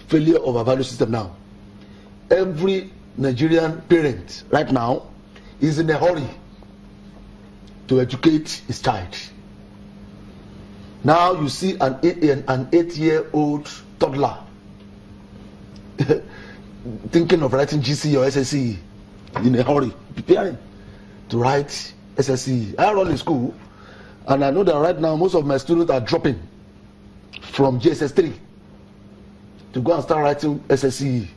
failure of our value system now. Every Nigerian parent right now is in a hurry to educate his child. Now you see an 8-year-old toddler thinking of writing GC or SSE in a hurry, preparing to write SSE. I run in school, and I know that right now most of my students are dropping from JSS 3 to go and start writing SSE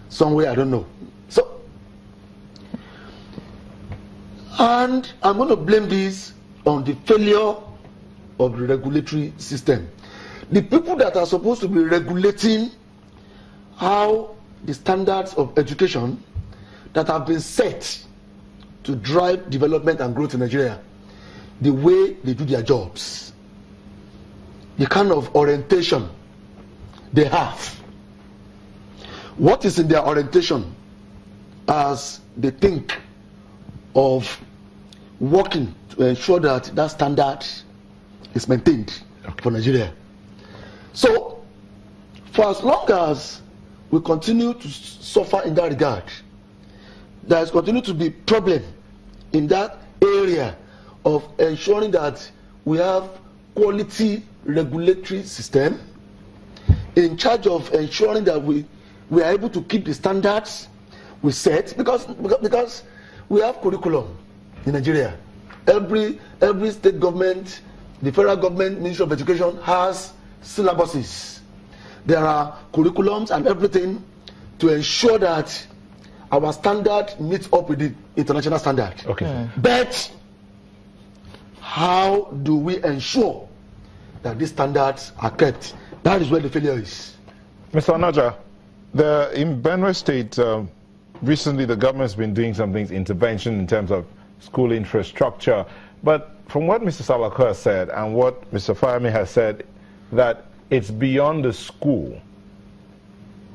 somewhere, I don't know. So, and I'm going to blame this on the failure of the regulatory system. The people that are supposed to be regulating how the standards of education that have been set to drive development and growth in Nigeria, the way they do their jobs, the kind of orientation they have, what is in their orientation as they think of working to ensure that that standard is maintained for Nigeria. So, for as long as we continue to suffer in that regard, there is continue to be problem in that area of ensuring that we have quality regulatory system in charge of ensuring that we are able to keep the standards we set, because we have curriculum in Nigeria. Every state government, the federal government, Ministry of Education has syllabuses. There are curriculums and everything to ensure that our standard meets up with the international standard. Okay. But how do we ensure that these standards are kept? That is where the failure is. Mr. Anaja, in Benue State, recently the government's been doing some things, intervention in terms of school infrastructure. But from what Mr. Salako has said and what Mr. Fayemi has said, that it's beyond the school.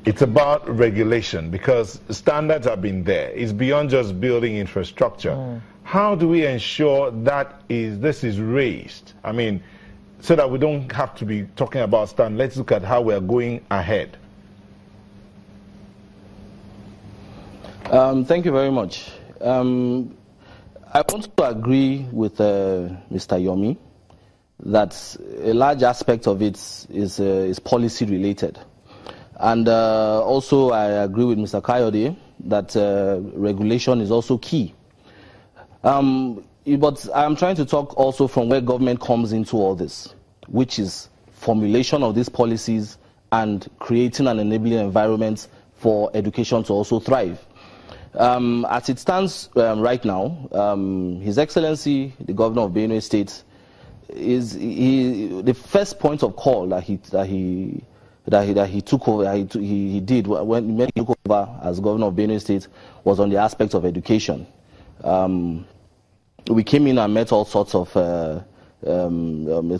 It's about regulation, because standards have been there. It's beyond just building infrastructure. How do we ensure that this is raised? I mean, so that we don't have to be talking about standards. Let's look at how we're going ahead. Thank you very much. I want to agree with Mr. Yomi that a large aspect of it is policy related. And also I agree with Mr. Kayode that regulation is also key. But I'm trying to talk also from where government comes into all this, which is formulation of these policies and creating an enabling environment for education to also thrive. As it stands right now, His Excellency, the Governor of Benue State, the first point of call that he took over, he did when he took over as Governor of Benue State was on the aspect of education. We came in and met all sorts of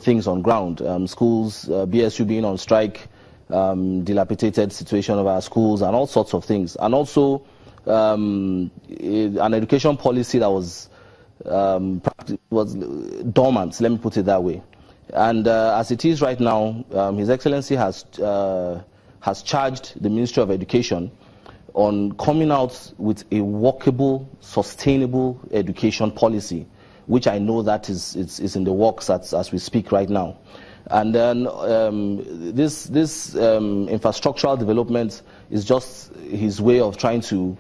things on ground, schools, BSU being on strike, dilapidated situation of our schools, and all sorts of things, and also an education policy that was dormant, let me put it that way. And as it is right now, His Excellency has charged the Ministry of Education on coming out with a workable, sustainable education policy, which I know that is in the works as we speak right now. And then this infrastructural development is just his way of trying to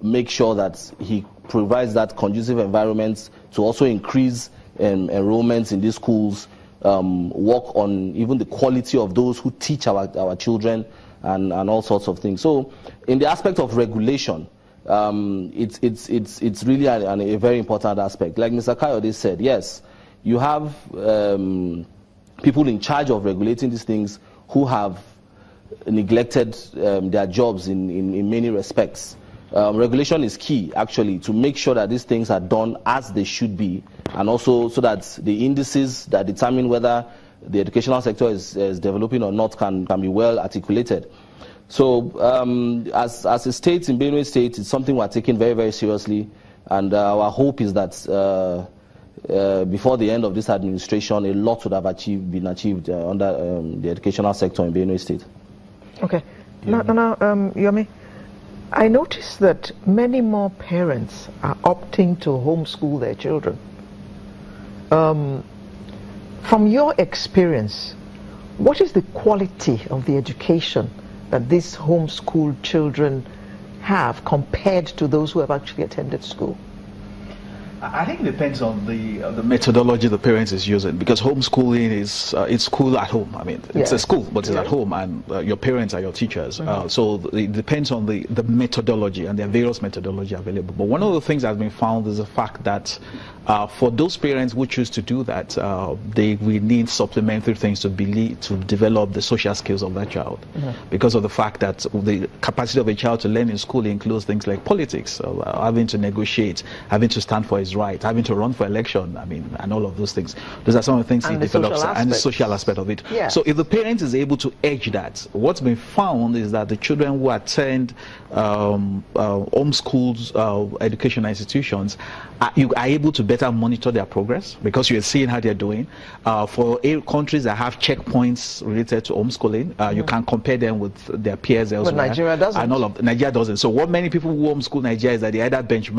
make sure that he provides that conducive environment to also increase enrollments in these schools, work on even the quality of those who teach our children, and all sorts of things. So in the aspect of regulation, it's really a very important aspect. Like Mr. Kayode said, yes, you have people in charge of regulating these things who have neglected their jobs in many respects. Regulation is key, actually, to make sure that these things are done as they should be, and also so that the indices that determine whether the educational sector is developing or not can be well articulated. So as a state in Benue State, it's something we're taking very, very seriously, and our hope is that before the end of this administration, a lot would have been achieved under the educational sector in Benue State. Okay. Now, Yomi, I noticed that many more parents are opting to homeschool their children. From your experience, what is the quality of the education that these homeschooled children have compared to those who have actually attended school? I think it depends on the methodology the parents is using, because homeschooling is it's school at home. I mean, it's a school, but it's at home, and your parents are your teachers. So it depends on the methodology, and there are various methodology available. But one of the things that's been found is the fact that for those parents who choose to do that, they will need supplementary things to develop the social skills of that child, because of the fact that the capacity of a child to learn in school includes things like politics, having to negotiate, having to stand for his right, having to run for election, I mean, and all of those things. Those are some of the things he develops, and the social aspect of it. Yeah. So if the parent is able to edge that, what's been found is that the children who attend homeschooled educational institutions, you are able to better monitor their progress, because you're seeing how they're doing. For countries that have checkpoints related to homeschooling, you can compare them with their peers elsewhere. But Nigeria doesn't. And Nigeria doesn't. So what many people who homeschool Nigeria is that they either benchmark